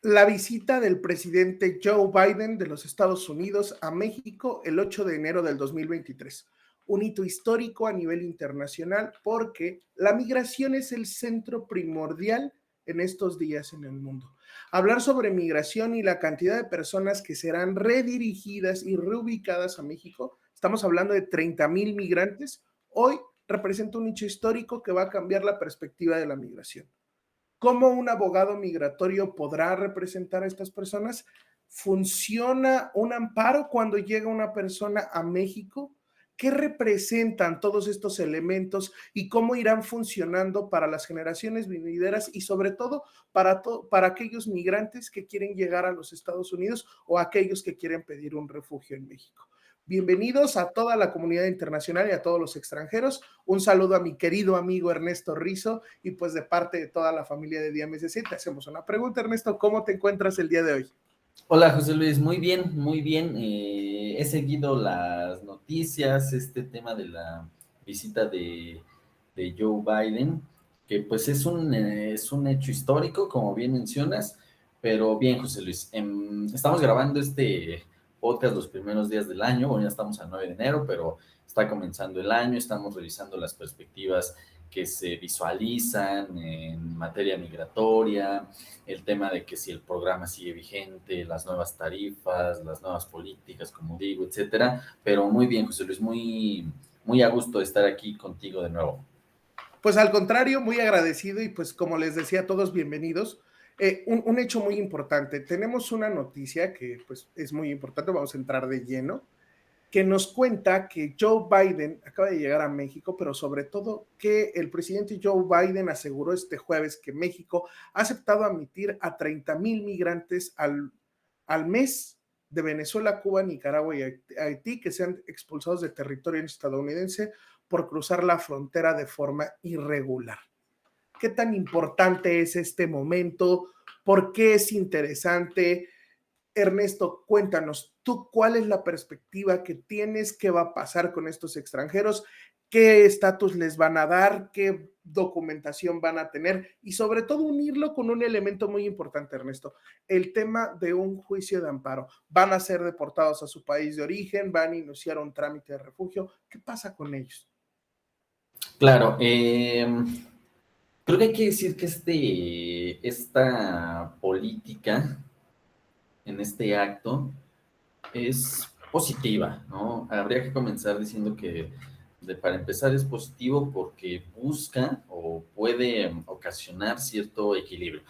La visita del presidente Joe Biden de los Estados Unidos a México el 8 de enero del 2023. Un hito histórico a nivel internacional porque la migración es el centro primordial en estos días en el mundo. Hablar sobre migración y la cantidad de personas que serán redirigidas y reubicadas a México, estamos hablando de 30,000 migrantes, hoy representa un hecho histórico que va a cambiar la perspectiva de la migración. ¿Cómo un abogado migratorio podrá representar a estas personas? ¿Funciona un amparo cuando llega una persona a México? ¿Qué representan todos estos elementos y cómo irán funcionando para las generaciones venideras y sobre todo para aquellos migrantes que quieren llegar a los Estados Unidos o aquellos que quieren pedir un refugio en México? Bienvenidos a toda la comunidad internacional y a todos los extranjeros. Un saludo a mi querido amigo Ernesto Rizo y pues de parte de toda la familia de DMSC te hacemos una pregunta. Ernesto, ¿cómo te encuentras el día de hoy? Hola José Luis, muy bien, muy bien. He seguido las noticias, este tema de la visita de Joe Biden, que pues es un hecho histórico, como bien mencionas, pero bien, José Luis, estamos grabando este podcast los primeros días del año, bueno, ya estamos a 9 de enero, pero está comenzando el año, estamos revisando las perspectivas que se visualizan en materia migratoria, el tema de que si el programa sigue vigente, las nuevas tarifas, las nuevas políticas, como digo, etcétera. Pero muy bien, José Luis, muy a gusto de estar aquí contigo de nuevo. Pues al contrario, muy agradecido y pues como les decía a todos, bienvenidos. Un hecho muy importante, tenemos una noticia que pues es muy importante, vamos a entrar de lleno, que nos cuenta que Joe Biden acaba de llegar a México, pero sobre todo que el presidente Joe Biden aseguró este jueves que México ha aceptado admitir a 30,000 migrantes al mes de Venezuela, Cuba, Nicaragua y Haití que sean expulsados del territorio estadounidense por cruzar la frontera de forma irregular. ¿Qué tan importante es este momento? ¿Por qué es interesante? Ernesto, cuéntanos, ¿tú cuál es la perspectiva que tienes? ¿Qué va a pasar con estos extranjeros? ¿Qué estatus les van a dar? ¿Qué documentación van a tener? Y sobre todo unirlo con un elemento muy importante, Ernesto, el tema de un juicio de amparo. ¿Van a ser deportados a su país de origen? ¿Van a iniciar un trámite de refugio? ¿Qué pasa con ellos? Claro, creo que hay que decir que esta política en este acto es positiva, ¿no? Habría que comenzar diciendo que para empezar es positivo porque busca o puede ocasionar cierto equilibrio.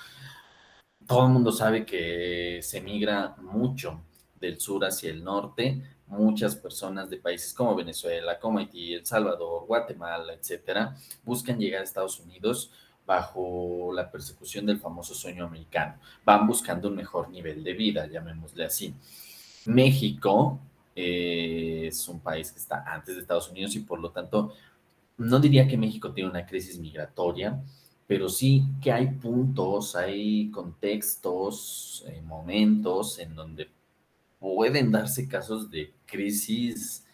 Todo el mundo sabe que se migra mucho del sur hacia el norte. Muchas personas de países como Venezuela, como Haití, El Salvador, Guatemala, etcétera, buscan llegar a Estados Unidos bajo la persecución del famoso sueño americano. Van buscando un mejor nivel de vida, llamémosle así. México es un país que está antes de Estados Unidos y por lo tanto no diría que México tiene una crisis migratoria, pero sí que hay puntos, hay contextos, momentos en donde pueden darse casos de crisis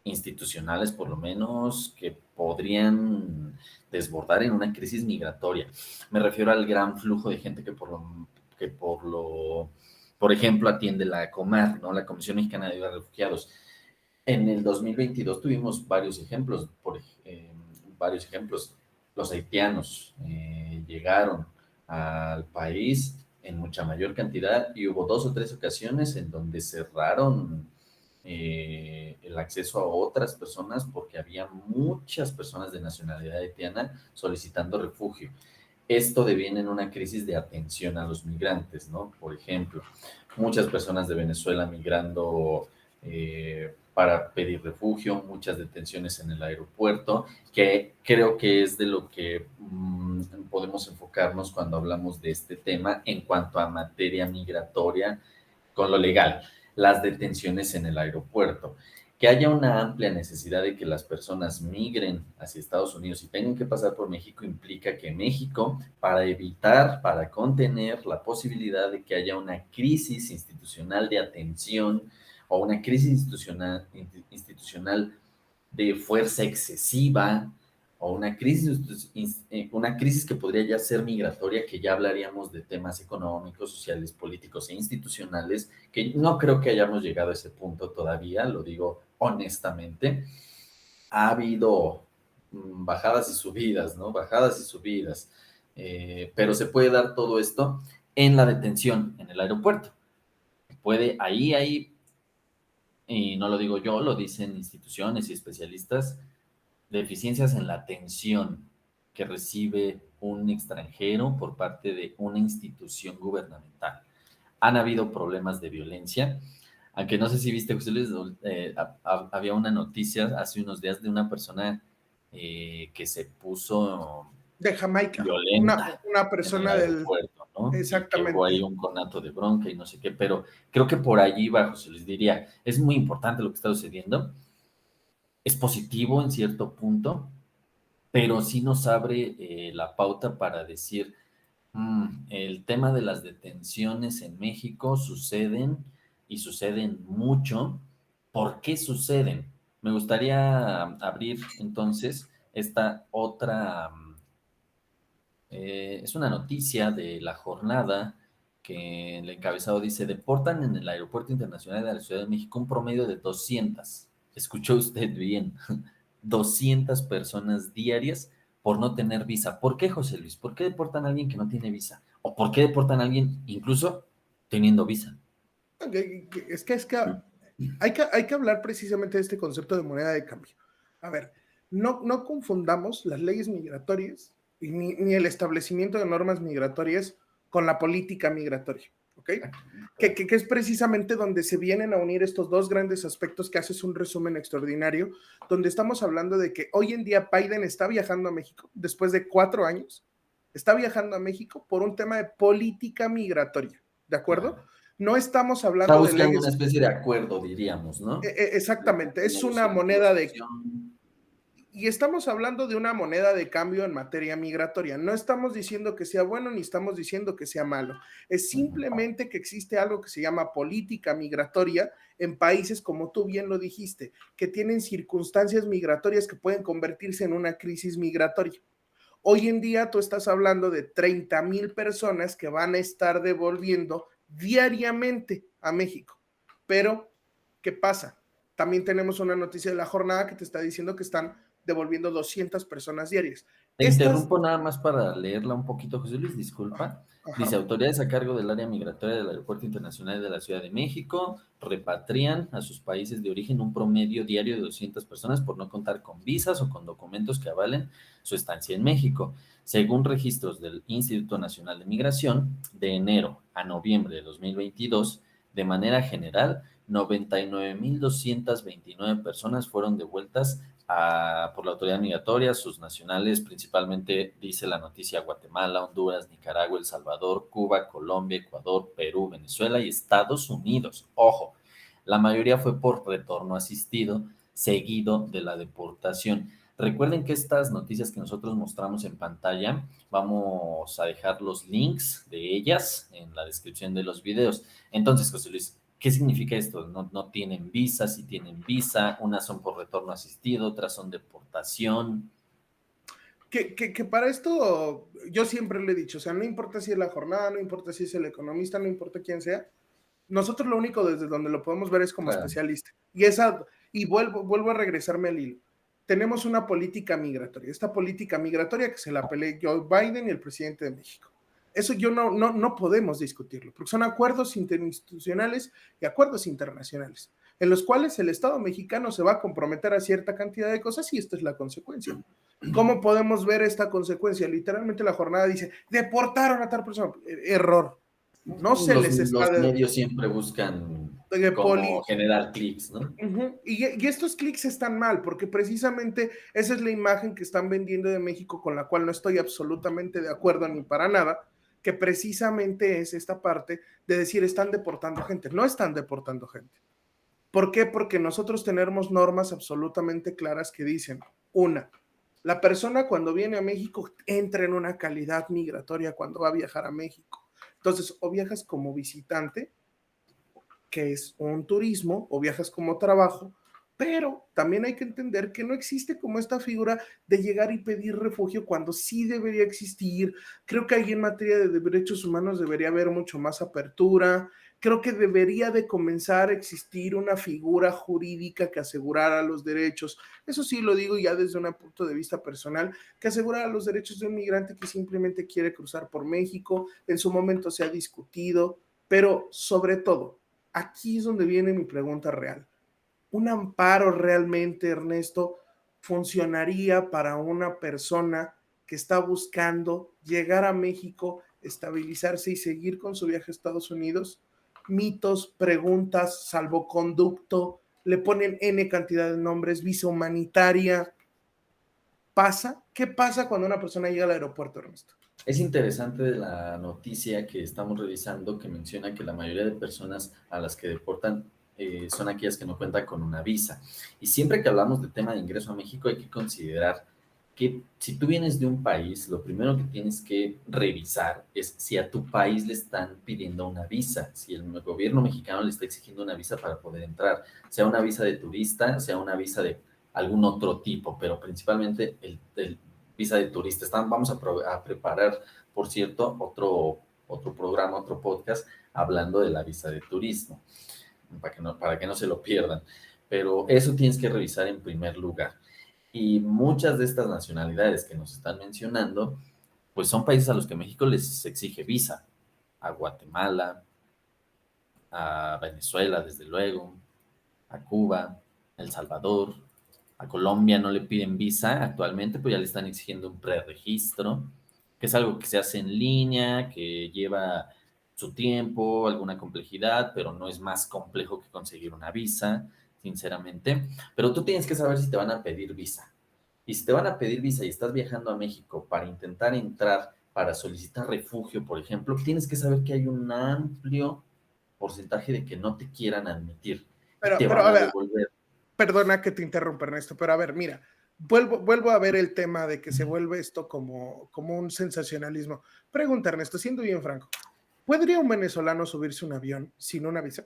institucionales, por lo menos, que podrían desbordar en una crisis migratoria. Me refiero al gran flujo de gente por ejemplo, atiende la COMAR, ¿no? La Comisión Mexicana de Ayuda a Refugiados. En el 2022 tuvimos varios ejemplos, varios ejemplos. Los haitianos llegaron al país en mucha mayor cantidad y hubo 2 o 3 ocasiones en donde cerraron el acceso a otras personas porque había muchas personas de nacionalidad haitiana solicitando refugio. Esto deviene en una crisis de atención a los migrantes, ¿no? Por ejemplo, muchas personas de Venezuela migrando para pedir refugio, muchas detenciones en el aeropuerto, que creo que es de lo que podemos enfocarnos cuando hablamos de este tema en cuanto a materia migratoria con lo legal, las detenciones en el aeropuerto. Que haya una amplia necesidad de que las personas migren hacia Estados Unidos y tengan que pasar por México implica que México, para evitar, para contener la posibilidad de que haya una crisis institucional de atención o una crisis institucional de fuerza excesiva o una crisis que podría ya ser migratoria, que ya hablaríamos de temas económicos, sociales, políticos e institucionales, que no creo que hayamos llegado a ese punto todavía, lo digo honestamente. Ha habido bajadas y subidas, ¿no? Bajadas y subidas, pero se puede dar todo esto en la detención, en el aeropuerto. Puede, ahí, y no lo digo yo, lo dicen instituciones y especialistas, deficiencias en la atención que recibe un extranjero por parte de una institución gubernamental. Han habido problemas de violencia, aunque no sé si viste, José Luis, había una noticia hace unos días de una persona que se puso De Jamaica, violenta una en el persona del, aeropuerto, ¿no? Y que hubo ahí exactamente. un conato de bronca y no sé qué, pero creo que por allí va, José Luis, diría, es muy importante lo que está sucediendo, es positivo en cierto punto, pero sí nos abre la pauta para decir, el tema de las detenciones en México suceden y suceden mucho. ¿Por qué suceden? Me gustaría abrir entonces esta otra, es una noticia de la jornada que el encabezado dice, deportan en el Aeropuerto Internacional de la Ciudad de México un promedio de 200. Escuchó usted bien, 200 personas diarias por no tener visa. ¿Por qué, José Luis? ¿Por qué deportan a alguien que no tiene visa? ¿O por qué deportan a alguien incluso teniendo visa? Es que hay que hablar precisamente de este concepto de moneda de cambio. A ver, no confundamos las leyes migratorias y ni el establecimiento de normas migratorias con la política migratoria, ¿ok? Que es precisamente donde se vienen a unir estos dos grandes aspectos que haces un resumen extraordinario, donde estamos hablando de que hoy en día Biden está viajando a México después de 4 años, está viajando a México por un tema de política migratoria, ¿de acuerdo? Claro. No estamos Está hablando de buscando una leyes. especie de acuerdo, diríamos, ¿no? Exactamente, es una moneda de, Negociación. y estamos hablando de una moneda de cambio en materia migratoria. No estamos diciendo que sea bueno ni estamos diciendo que sea malo. Es simplemente que existe algo que se llama política migratoria en países, como tú bien lo dijiste, que tienen circunstancias migratorias que pueden convertirse en una crisis migratoria. Hoy en día tú estás hablando de 30,000 personas que van a estar devolviendo diariamente a México. Pero, ¿qué pasa? También tenemos una noticia de la jornada que te está diciendo que están devolviendo 200 personas diarias. Te Estas, interrumpo nada más para leerla un poquito, José Luis, disculpa. Dice, ajá, autoridades a cargo del área migratoria del Aeropuerto Internacional de la Ciudad de México repatrian a sus países de origen un promedio diario de 200 personas por no contar con visas o con documentos que avalen su estancia en México. Según registros del Instituto Nacional de Migración, de enero a noviembre de 2022, de manera general, 99,229 personas fueron devueltas por la autoridad migratoria, sus nacionales, principalmente dice la noticia Guatemala, Honduras, Nicaragua, El Salvador, Cuba, Colombia, Ecuador, Perú, Venezuela y Estados Unidos. Ojo, la mayoría fue por retorno asistido, seguido de la deportación. Recuerden que estas noticias que nosotros mostramos en pantalla, vamos a dejar los links de ellas en la descripción de los videos. Entonces, José Luis, ¿qué significa esto? No tienen visa, si tienen visa, unas son por retorno asistido, otras son deportación. que para esto yo siempre le he dicho, o sea, no importa si es la jornada, no importa si es el economista, no importa quién sea, nosotros lo único desde donde lo podemos ver es como Claro. especialista. Y vuelvo a regresarme al hilo. Tenemos una política migratoria. Esta política migratoria que se la peleó Joe Biden y el presidente de México. Eso yo no podemos discutirlo, porque son acuerdos interinstitucionales y acuerdos internacionales, en los cuales el Estado mexicano se va a comprometer a cierta cantidad de cosas y esta es la consecuencia. ¿Cómo podemos ver esta consecuencia? Literalmente la jornada dice, deportaron a tal persona. Error. No se les está Los medios siempre buscan poli. cómo generar clics, ¿no? Y estos clics están mal, porque precisamente esa es la imagen que están vendiendo de México, con la cual no estoy absolutamente de acuerdo ni para nada, que precisamente es esta parte de decir están deportando gente. No están deportando gente. ¿Por qué? Porque nosotros tenemos normas absolutamente claras que dicen, una, la persona cuando viene a México entra en una calidad migratoria cuando va a viajar a México. Entonces, o viajas como visitante, que es un turismo, o viajas como trabajo, Pero también hay que entender que no existe como esta figura de llegar y pedir refugio cuando sí debería existir. Creo que ahí en materia de derechos humanos debería haber mucho más apertura. Creo que debería de comenzar a existir una figura jurídica que asegurara los derechos. Eso sí lo digo ya desde un punto de vista personal, que asegurara los derechos de un migrante que simplemente quiere cruzar por México. En su momento se ha discutido, pero sobre todo, aquí es donde viene mi pregunta real. ¿Un amparo realmente, Ernesto, funcionaría para una persona que está buscando llegar a México, estabilizarse y seguir con su viaje a Estados Unidos? Mitos, preguntas, salvoconducto, le ponen N cantidad de nombres, visa humanitaria. ¿Pasa? ¿Qué pasa cuando una persona llega al aeropuerto, Ernesto? Es interesante de la noticia que estamos revisando que menciona que la mayoría de personas a las que deportan son aquellas que no cuentan con una visa. Y siempre que hablamos de tema de ingreso a México hay que considerar que si tú vienes de un país, lo primero que tienes que revisar es si a tu país le están pidiendo una visa, si el gobierno mexicano le está exigiendo una visa para poder entrar, sea una visa de turista, sea una visa de algún otro tipo, pero principalmente el visa de turista. Vamos a preparar, por cierto, otro programa, otro podcast hablando de la visa de turismo, para que no se lo pierdan. Pero eso tienes que revisar en primer lugar. Y muchas de estas nacionalidades que nos están mencionando, pues son países a los que México les exige visa. A Guatemala, a Venezuela, desde luego, a Cuba, a El Salvador, a Colombia no le piden visa actualmente, pues ya le están exigiendo un preregistro, que es algo que se hace en línea, que lleva su tiempo, alguna complejidad, pero no es más complejo que conseguir una visa, sinceramente. Pero tú tienes que saber si te van a pedir visa. Y si te van a pedir visa y estás viajando a México para intentar entrar, para solicitar refugio, por ejemplo, tienes que saber que hay un amplio porcentaje de que no te quieran admitir y te Pero van a a ver, devolver. perdona que te interrumpa, Ernesto, pero a ver, mira, vuelvo a ver el tema de que se vuelve esto como un sensacionalismo. Pregunta, Ernesto, siendo bien franco, ¿podría un venezolano subirse un avión sin una visa?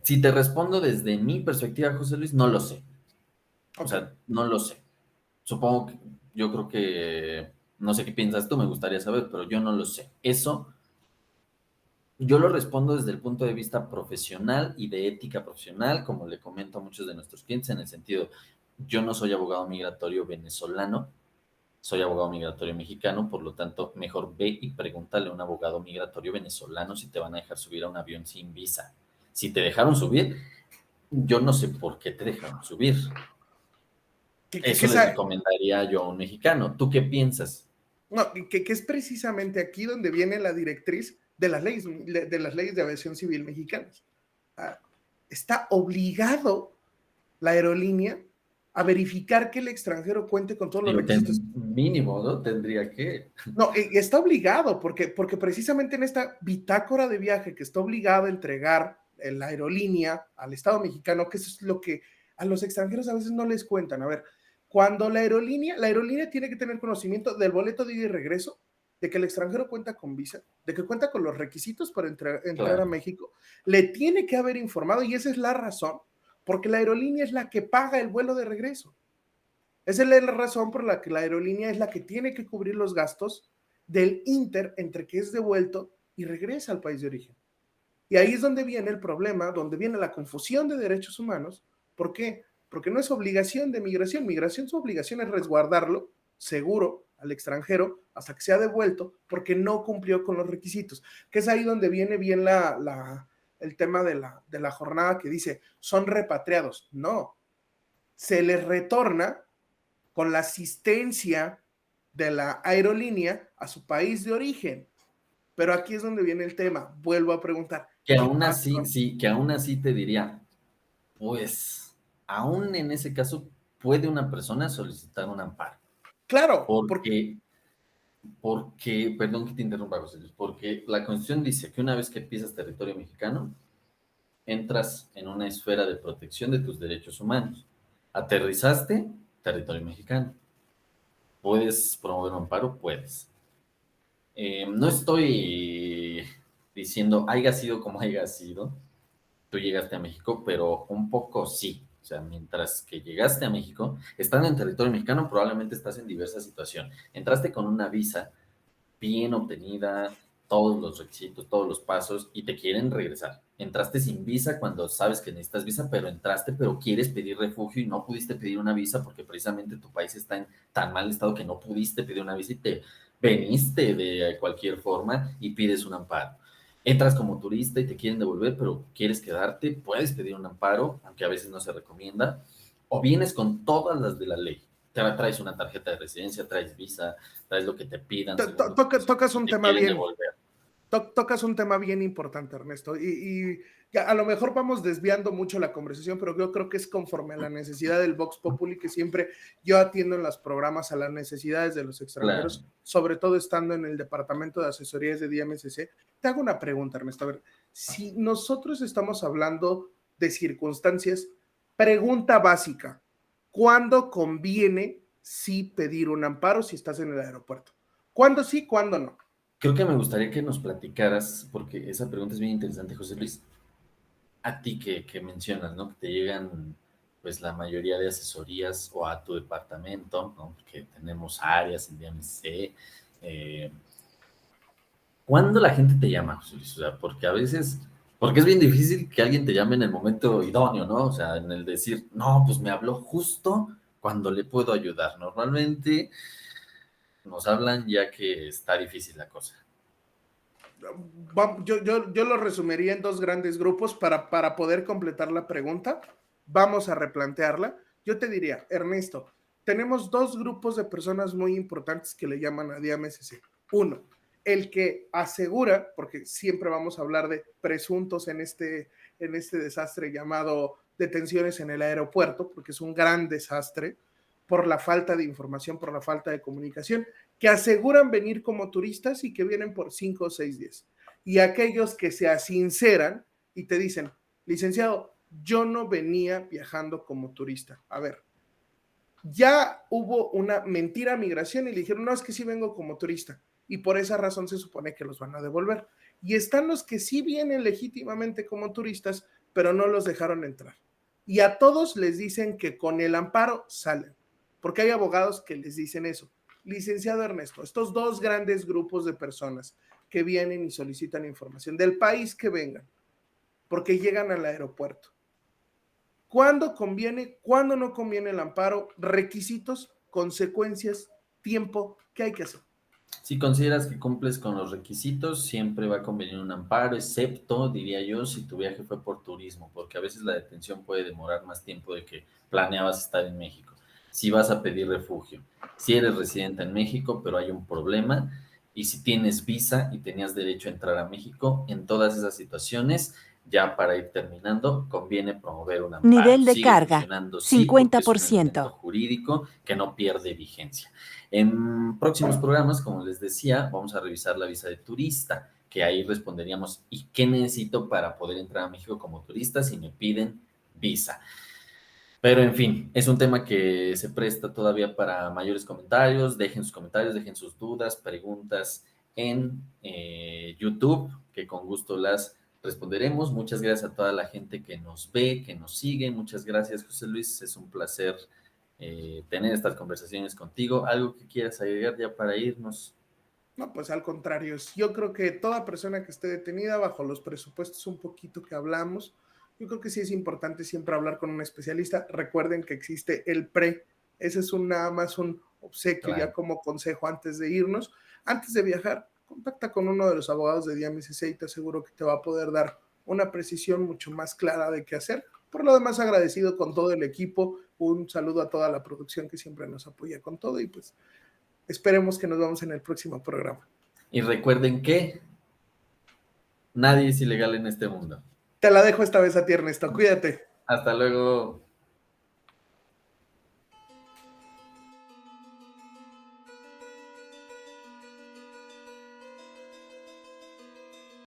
Si te respondo desde mi perspectiva, José Luis, no lo sé. O Ok, sea, no lo sé. Supongo que, yo creo que, no sé qué piensas tú, me gustaría saber, pero yo no lo sé. Eso, yo lo respondo desde el punto de vista profesional y de ética profesional, como le comento a muchos de nuestros clientes, en el sentido, yo no soy abogado migratorio venezolano, soy abogado migratorio mexicano, por lo tanto, mejor ve y pregúntale a un abogado migratorio venezolano si te van a dejar subir a un avión sin visa. Si te dejaron subir, yo no sé por qué te dejaron subir. que Eso le recomendaría yo a un mexicano. ¿Tú qué piensas? no, que es precisamente aquí donde viene la directriz de las leyes de aviación civil mexicanas. Ah, está obligado la aerolínea a verificar que el extranjero cuente con todos los Digo, requisitos. mínimo, ¿no? Tendría que. No, está obligado, porque precisamente en esta bitácora de viaje que está obligada a entregar la aerolínea al Estado mexicano, que eso es lo que a los extranjeros a veces no les cuentan. A ver, cuando la aerolínea tiene que tener conocimiento del boleto de ida y regreso, de que el extranjero cuenta con visa, de que cuenta con los requisitos para entrar a Claro, México, le tiene que haber informado y esa es la razón, porque la aerolínea es la que paga el vuelo de regreso. Esa es la razón por la que la aerolínea es la que tiene que cubrir los gastos del inter entre que es devuelto y regresa al país de origen. Y ahí es donde viene el problema, donde viene la confusión de derechos humanos. ¿Por qué? Porque no es obligación de migración. Migración, su obligación es resguardarlo seguro al extranjero hasta que sea devuelto porque no cumplió con los requisitos. Que es ahí donde viene bien el tema de la jornada que dice, son repatriados. No, se les retorna con la asistencia de la aerolínea a su país de origen. Pero aquí es donde viene el tema. Vuelvo a preguntar, que ¿qué aún pasa? así, sí, que aún así te diría, pues, aún en ese caso, puede una persona solicitar un amparo. Claro, porque, Porque, perdón que te interrumpa, José Luis, porque la Constitución dice que una vez que pisas territorio mexicano, entras en una esfera de protección de tus derechos humanos. Aterrizaste, territorio mexicano. ¿Puedes promover un amparo? Puedes. No estoy diciendo haya sido como haya sido, tú llegaste a México, pero un poco sí. O sea, mientras que llegaste a México, estando en territorio mexicano, probablemente estás en diversa situación. Entraste con una visa bien obtenida, todos los requisitos, todos los pasos, y te quieren regresar. Entraste sin visa cuando sabes que necesitas visa, pero entraste, pero quieres pedir refugio y no pudiste pedir una visa porque precisamente tu país está en tan mal estado que no pudiste pedir una visa y te veniste de cualquier forma y pides un amparo. Entras como turista y te quieren devolver, pero quieres quedarte, puedes pedir un amparo, aunque a veces no se recomienda, o vienes con todas las de la ley. Traes una tarjeta de residencia, traes visa, traes lo que te pidan según los requisitos Tocas y un te tema quieren bien, devolver. tocas un tema bien importante, Ernesto, y ya a lo mejor vamos desviando mucho la conversación, pero yo creo que es conforme a la necesidad del Vox Populi, que siempre yo atiendo en los programas a las necesidades de los Claro. extranjeros, sobre todo estando en el departamento de asesorías de DMSC. Te hago una pregunta, Ernesto. A ver, si nosotros estamos hablando de circunstancias, pregunta básica, ¿cuándo conviene sí pedir un amparo si estás en el aeropuerto? ¿Cuándo sí, cuándo no? Creo que me gustaría que nos platicaras, porque esa pregunta es bien interesante, José Luis. A ti que mencionas, ¿no? Que te llegan, pues, la mayoría de asesorías o a tu departamento, ¿no? Porque tenemos áreas en DMC. Eh, ¿Cuándo la gente te llama, José Luis? O sea, porque a veces, porque es bien difícil que alguien te llame en el momento idóneo, ¿no? O sea, en el decir, no, pues me habló justo cuando le puedo ayudar. Normalmente nos hablan ya que está difícil la cosa. Yo lo resumiría en dos grandes grupos para poder completar la pregunta. Vamos a replantearla. Yo te diría, Ernesto, tenemos dos grupos de personas muy importantes que le llaman a DMSC. Uno, el que asegura, porque siempre vamos a hablar de presuntos en este desastre llamado detenciones en el aeropuerto, porque es un gran desastre por la falta de información, por la falta de comunicación, que aseguran venir como turistas y que vienen por 5 o 6 días. Y aquellos que se asinceran y te dicen, licenciado, yo no venía viajando como turista. A ver, ya hubo una mentira a migración y le dijeron, no, es que sí vengo como turista. Y por esa razón se supone que los van a devolver. Y están los que sí vienen legítimamente como turistas, pero no los dejaron entrar. Y a todos les dicen que con el amparo salen, porque hay abogados que les dicen eso. Licenciado Ernesto, estos dos grandes grupos de personas que vienen y solicitan información del país que vengan, porque llegan al aeropuerto. ¿Cuándo conviene? ¿Cuándo no conviene el amparo? Requisitos, consecuencias, tiempo, ¿qué hay que hacer? Si consideras que cumples con los requisitos, siempre va a convenir un amparo, excepto, diría yo, si tu viaje fue por turismo, porque a veces la detención puede demorar más tiempo de que planeabas estar en México. Si vas a pedir refugio, si eres residente en México, pero hay un problema, y si tienes visa y tenías derecho a entrar a México, en todas esas situaciones, ya para ir terminando, conviene promover un amparo. Nivel de Sigue carga, funcionando, sí, porque es un elemento 50%. jurídico que no pierde vigencia. En próximos programas, como les decía, vamos a revisar la visa de turista, que ahí responderíamos, ¿y qué necesito para poder entrar a México como turista si me piden visa? Pero en fin, es un tema que se presta todavía para mayores comentarios. Dejen sus comentarios, dejen sus dudas, preguntas en YouTube, que con gusto las responderemos. Muchas gracias a toda la gente que nos ve, que nos sigue. Muchas gracias, José Luis. Es un placer tener estas conversaciones contigo. ¿Algo que quieras agregar ya para irnos? No, pues al contrario, yo creo que toda persona que esté detenida bajo los presupuestos un poquito que hablamos, yo creo que sí es importante siempre hablar con un especialista. Recuerden que existe el PRE, ese es nada más un obsequio ya Claro. como consejo antes de irnos. Antes de viajar, contacta con uno de los abogados de DMSC y te aseguro que te va a poder dar una precisión mucho más clara de qué hacer. Por lo demás, agradecido con todo el equipo, un saludo a toda la producción que siempre nos apoya con todo y pues esperemos que nos vemos en el próximo programa. Y recuerden que nadie es ilegal en este mundo. Te la dejo esta vez a ti, Ernesto. Cuídate. Hasta luego.